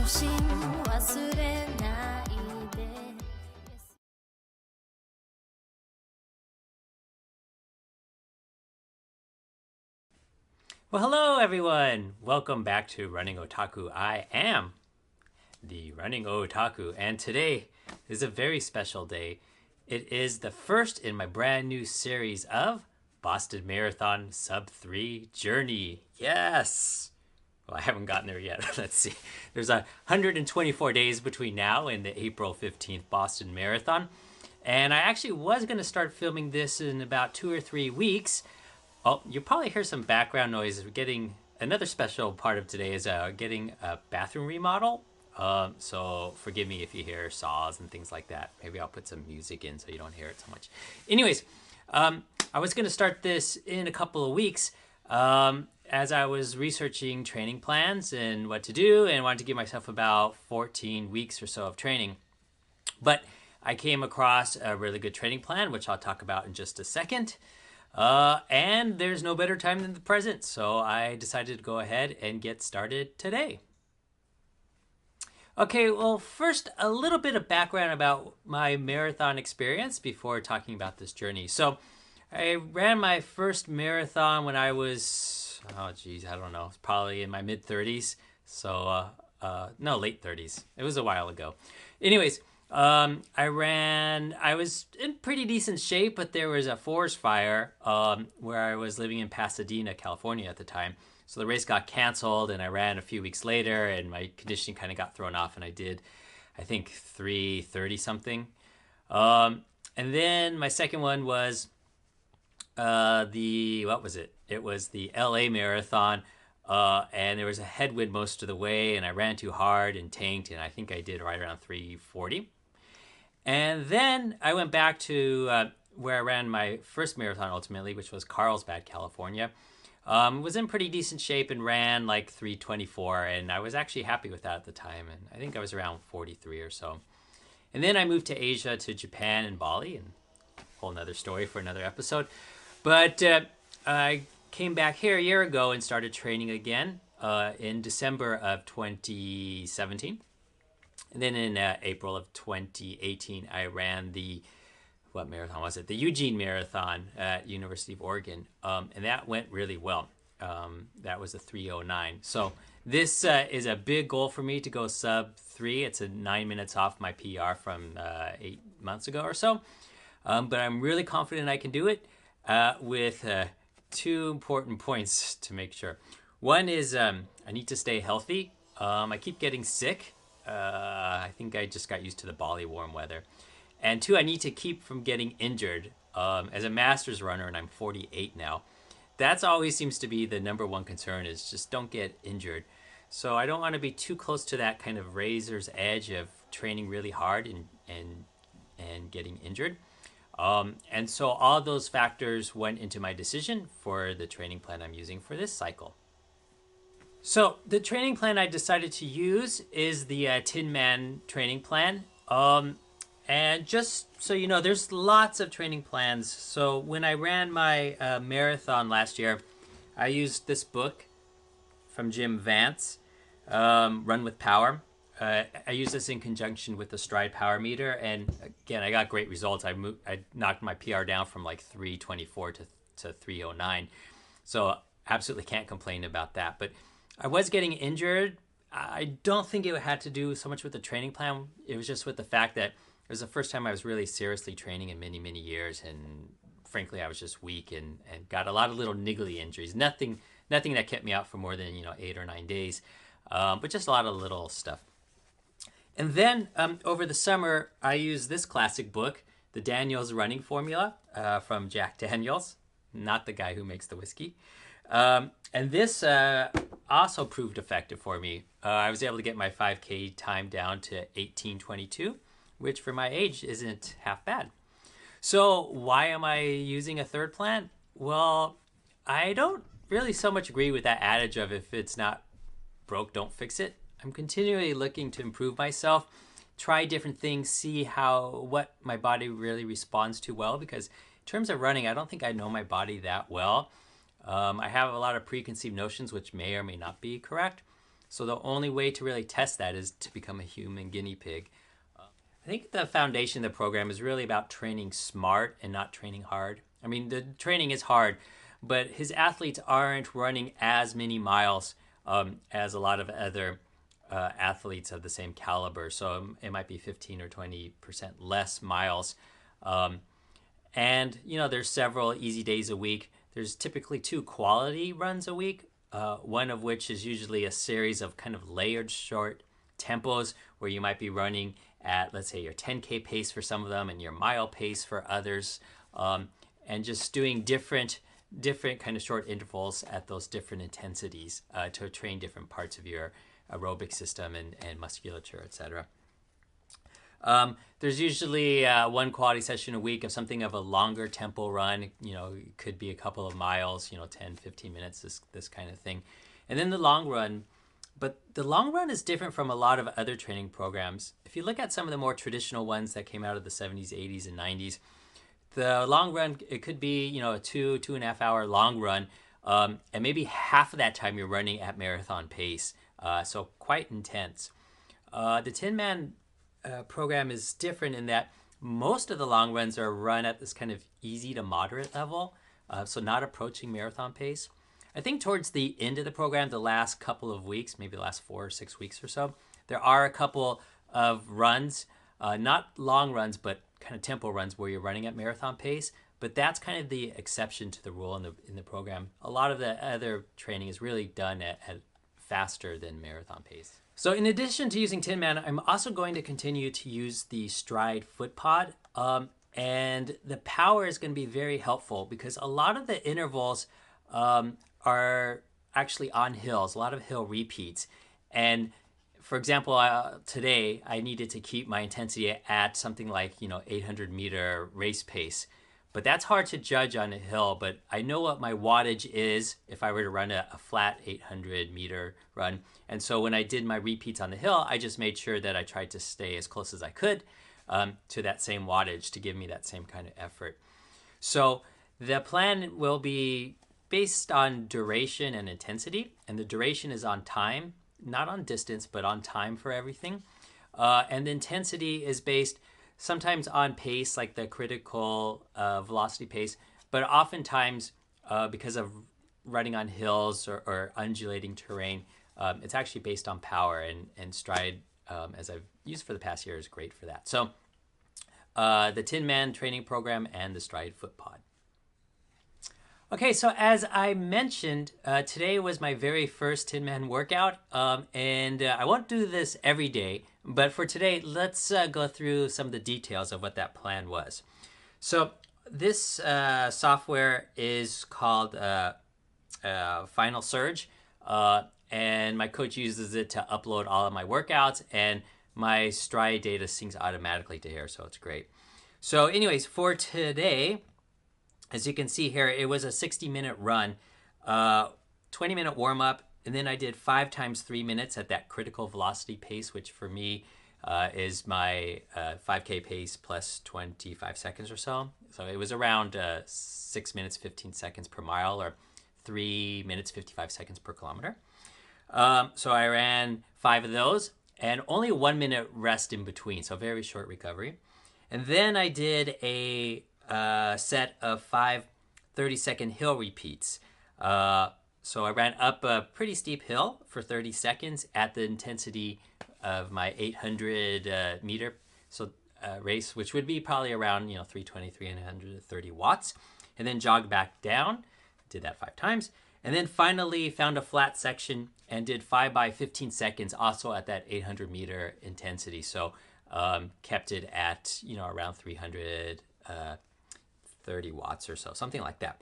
心忘れないで Well, hello everyone! Welcome back to Running Otaku. I am the Running Otaku, and today is a very special day. It is the first in my brand new series of Boston Marathon SUB-3 Journey. Yes! Well, I haven't gotten there yet. Let's see. There's 124 days between now and the April 15th Boston Marathon. And I actually was going to start filming this in about 2 or 3 weeks. Oh, you'll probably hear some background noise. We're getting another special part of today is getting a bathroom remodel. So forgive me if you hear saws and things like that. Maybe I'll put some music in so you don't hear it so much. Anyways, I was going to start this in a couple of weeks as I was researching training plans and what to do, and wanted to give myself about 14 weeks or so of training. But I came across a really good training plan, which I'll talk about in just a second. And there's no better time than the present, so I decided to go ahead and get started today. Okay, well, first, a little bit of background about my marathon experience before talking about this journey. So I ran my first marathon when I was, I don't know, probably in my mid-30s. So, no, late 30s. It was a while ago. Anyways, I was in pretty decent shape, but there was a forest fire where I was living in Pasadena, California at the time. So the race got canceled, and I ran a few weeks later, and my conditioning kind of got thrown off, and I did, I think, 3:30 something. And then my second one was what was it? It was the LA Marathon, and there was a headwind most of the way, and I ran too hard and tanked, and I think I did right around 3:40. And then I went back to where I ran my first marathon ultimately, which was Carlsbad, California. Was in pretty decent shape and ran like 3:24, and I was actually happy with that at the time, and I think I was around 43 or so. And then I moved to Asia, to Japan and Bali, and a whole nother story for another episode. But I came back here a year ago and started training again in December of 2017. And then in April of 2018, I ran what marathon was it? The Eugene Marathon at University of Oregon. And that went really well. That was a 3:09. So this is a big goal for me to go sub-3. It's a 9 minutes off my PR from 8 months ago or so. But I'm really confident I can do it with two important points to make sure. One is I need to stay healthy. I keep getting sick. I think I just got used to the Bali warm weather. And two, I need to keep from getting injured. As a master's runner, and I'm 48 now, that's always seems to be the number one concern, is just don't get injured. So I don't want to be too close to that kind of razor's edge of training really hard and getting injured. And so all those factors went into my decision for the training plan I'm using for this cycle. So the training plan I decided to use is the Tinman training plan. And just so you know, there's lots of training plans. So when I ran my marathon last year, I used this book from Jim Vance, Run with Power. I used this in conjunction with the Stryd power meter, and again, I got great results. I knocked my PR down from like 3:24 to 3:09, so absolutely can't complain about that. But I was getting injured. I don't think it had to do so much with the training plan. It was just with the fact that it was the first time I was really seriously training in many, many years, and frankly, I was just weak and got a lot of little niggly injuries. Nothing that kept me out for more than 8 or 9 days, but just a lot of little stuff. And then over the summer, I used this classic book, The Daniels Running Formula, from Jack Daniels, not the guy who makes the whiskey. And this also proved effective for me. I was able to get my 5K time down to 18:22, which for my age isn't half bad. So why am I using a third plan? Well, I don't really so much agree with that adage of if it's not broke, don't fix it. I'm continually looking to improve myself, try different things, see what my body really responds to well, because in terms of running, I don't think I know my body that well. I have a lot of preconceived notions which may or may not be correct. So the only way to really test that is to become a human guinea pig. I think the foundation of the program is really about training smart and not training hard. I mean, the training is hard, but his athletes aren't running as many miles as a lot of other athletes of the same caliber. So it might be 15 or 20% less miles. And, you know, there's several easy days a week. There's typically 2 quality runs a week, one of which is usually a series of kind of layered short tempos where you might be running at, let's say, your 10K pace for some of them and your mile pace for others, and just doing different kind of short intervals at those different intensities to train different parts of your aerobic system and musculature, etc. There's usually 1 quality session a week of something of a longer tempo run. You know, it could be a couple of miles, you know, 10, 15 minutes, this kind of thing. And then the long run. But the long run is different from a lot of other training programs. If you look at some of the more traditional ones that came out of the 70s, 80s, and 90s, the long run, it could be, you know, a 2.5 hour long run. And maybe half of that time you're running at marathon pace. So quite intense. The Tinman program is different in that most of the long runs are run at this kind of easy to moderate level. So not approaching marathon pace. I think towards the end of the program, the last couple of weeks, maybe the last 4 or 6 weeks or so, there are a couple of runs, not long runs, but kind of tempo runs where you're running at marathon pace. But that's kind of the exception to the rule in the program. A lot of the other training is really done at faster than marathon pace. So in addition to using Tinman, I'm also going to continue to use the Stryd foot pod. And the power is going to be very helpful because a lot of the intervals are actually on hills, a lot of hill repeats. And for example, today I needed to keep my intensity at something like, you know, 800 meter race pace. But that's hard to judge on a hill, but I know what my wattage is if I were to run a flat 800 meter run. And so when I did my repeats on the hill, I just made sure that I tried to stay as close as I could to that same wattage to give me that same kind of effort. So the plan will be based on duration and intensity, and the duration is on time, not on distance, but on time for everything. And the intensity is based sometimes on pace, like the critical velocity pace, but oftentimes because of running on hills or undulating terrain, it's actually based on power, and Stryd, as I've used for the past year, is great for that. So the Tinman training program and the Stryd foot pod. Okay, so as I mentioned, today was my very first Tinman workout, and I won't do this every day, but for today, let's go through some of the details of what that plan was. So this software is called Final Surge, and my coach uses it to upload all of my workouts, and my Stryd data syncs automatically to here, so it's great. So anyways, for today, as you can see here, it was a 60-minute run, 20-minute warm-up, and then I did 5 times 3 minutes at that critical velocity pace, which for me is my 5K pace plus 25 seconds or so. So it was around 6 minutes, 15 seconds per mile, or 3 minutes, 55 seconds per kilometer. So I ran 5 of those, and only 1 minute rest in between, so very short recovery. And then I did a set of 5 30-second hill repeats. So I ran up a pretty steep hill for 30 seconds at the intensity of my 800 meter race, which would be probably around 320, 330 watts, and then jogged back down. Did that 5 times, and then finally found a flat section and did 5 by 15 seconds, also at that 800 meter intensity. So kept it at around 330 watts or so, something like that.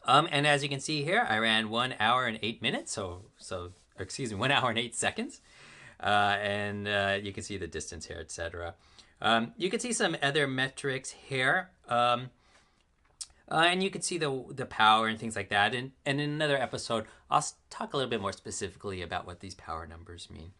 And as you can see here, I ran 1 hour and 8 minutes, 1 hour and 8 seconds. And you can see the distance here, etc. You can see some other metrics here. And you can see the power and things like that. And in another episode, I'll talk a little bit more specifically about what these power numbers mean.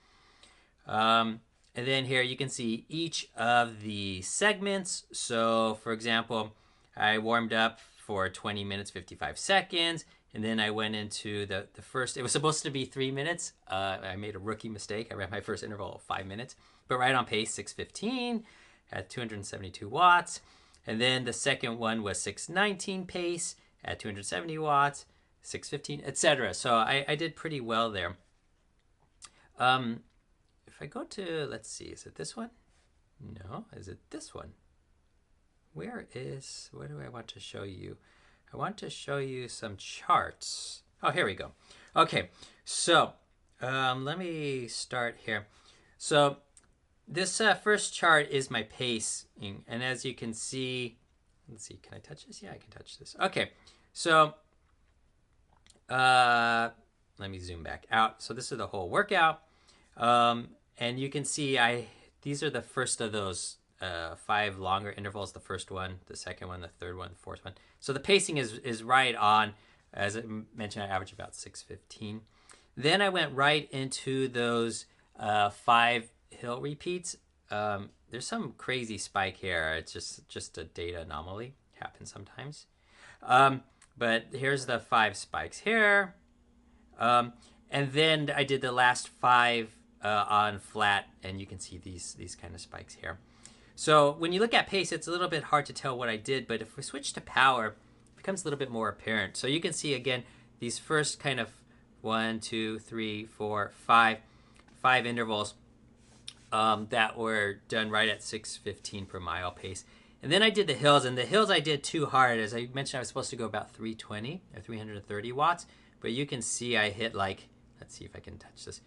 And then here you can see each of the segments. So for example, I warmed up for 20 minutes, 55 seconds, And then I went into the first, it was supposed to be 3 minutes. I made a rookie mistake. I ran my first interval of 5 minutes, but right on pace, 6:15 at 272 watts. And then the second one was 6:19 pace at 270 watts, 6:15, etc. So I did pretty well there. If I go to, let's see, is it this one? No, is it this one? What do I want to show you? I want to show you some charts. Oh, here we go. Okay, so let me start here. So this first chart is my pacing, and as you can see, let's see, can I touch this? Yeah, I can touch this. Okay, so let me zoom back out. So this is the whole workout, and you can see these are the first of those 5 longer intervals, the first one, the second one, the third one, the fourth one. So the pacing is right on. As I mentioned, I average about 6:15. Then I went right into those 5 hill repeats. There's some crazy spike here. It's just a data anomaly. Happens sometimes. But here's the 5 spikes here. And then I did the last 5 on flat, and you can see these kind of spikes here. So when you look at pace, it's a little bit hard to tell what I did, but if we switch to power, it becomes a little bit more apparent. So you can see, again, these first kind of 1, 2, 3, 4, 5 intervals that were done right at 6:15 per mile pace. And then I did the hills, and the hills I did too hard. As I mentioned, I was supposed to go about 320 or 330 watts, but you can see I hit like, let's see if I can touch this,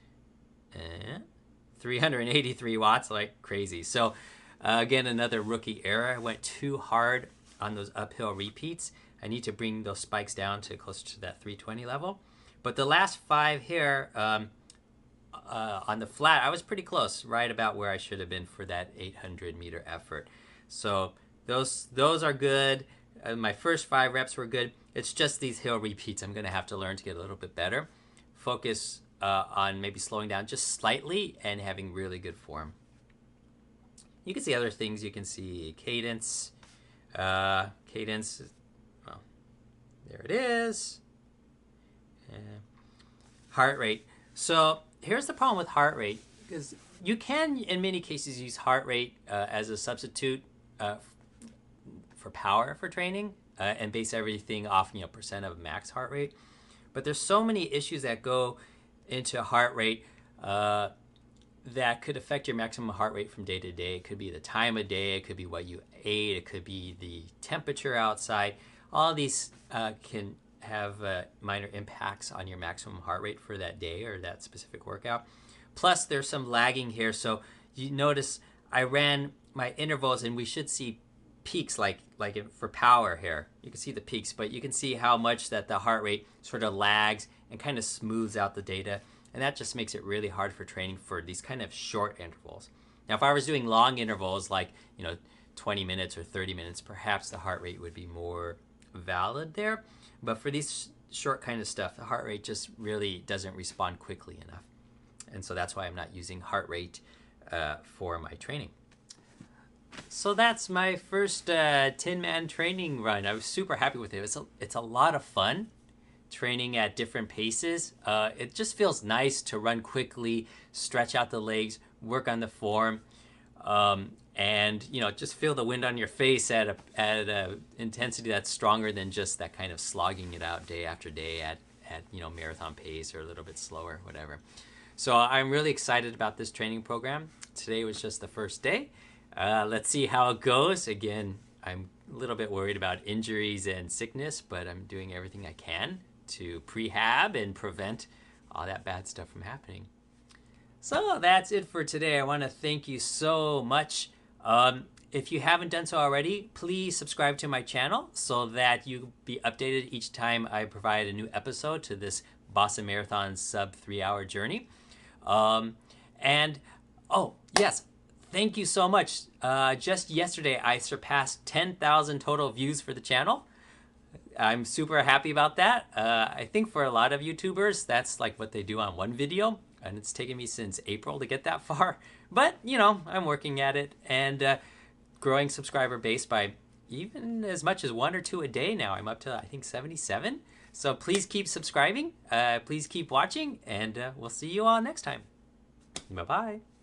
383 watts, like crazy. So again, another rookie error. I went too hard on those uphill repeats. I need to bring those spikes down to closer to that 320 level. But the last 5 here on the flat, I was pretty close, right about where I should have been for that 800 meter effort. So those are good. My first 5 reps were good. It's just these hill repeats I'm going to have to learn to get a little bit better. Focus on maybe slowing down just slightly and having really good form. You can see other things. You can see cadence. Cadence, well, there it is. Heart rate. So here's the problem with heart rate, because you can, in many cases, use heart rate as a substitute for power for training and base everything off, percent of max heart rate. But there's so many issues that go into heart rate that could affect your maximum heart rate from day to day. It could be the time of day, it could be what you ate, it could be the temperature outside. All these can have minor impacts on your maximum heart rate for that day or that specific workout. Plus, there's some lagging here. So you notice I ran my intervals, and we should see peaks like for power here. You can see the peaks, but you can see how much that the heart rate sort of lags and kind of smooths out the data. And that just makes it really hard for training for these kind of short intervals. Now, if I was doing long intervals like, 20 minutes or 30 minutes, perhaps the heart rate would be more valid there. But for these short kind of stuff, the heart rate just really doesn't respond quickly enough. And so that's why I'm not using heart rate for my training. So that's my first Tinman training run. I was super happy with it. It's a lot of fun training at different paces. It just feels nice to run quickly, stretch out the legs, work on the form, and just feel the wind on your face at a intensity that's stronger than just that kind of slogging it out day after day at marathon pace or a little bit slower, whatever. So I'm really excited about this training program. Today was just the first day. Let's see how it goes. Again, I'm a little bit worried about injuries and sickness, but I'm doing everything I can to prehab and prevent all that bad stuff from happening. So that's it for today. I want to thank you so much. If you haven't done so already, please subscribe to my channel so that you'll be updated each time I provide a new episode to this Boston Marathon sub 3-hour journey. And oh yes, thank you so much. Just yesterday I surpassed 10,000 total views for the channel. I'm super happy about that. I think for a lot of YouTubers, that's like what they do on one video, and it's taken me since April to get that far. But, I'm working at it and growing subscriber base by even as much as 1 or 2 a day now. I'm up to, I think, 77. So please keep subscribing. Please keep watching, and we'll see you all next time. Bye-bye.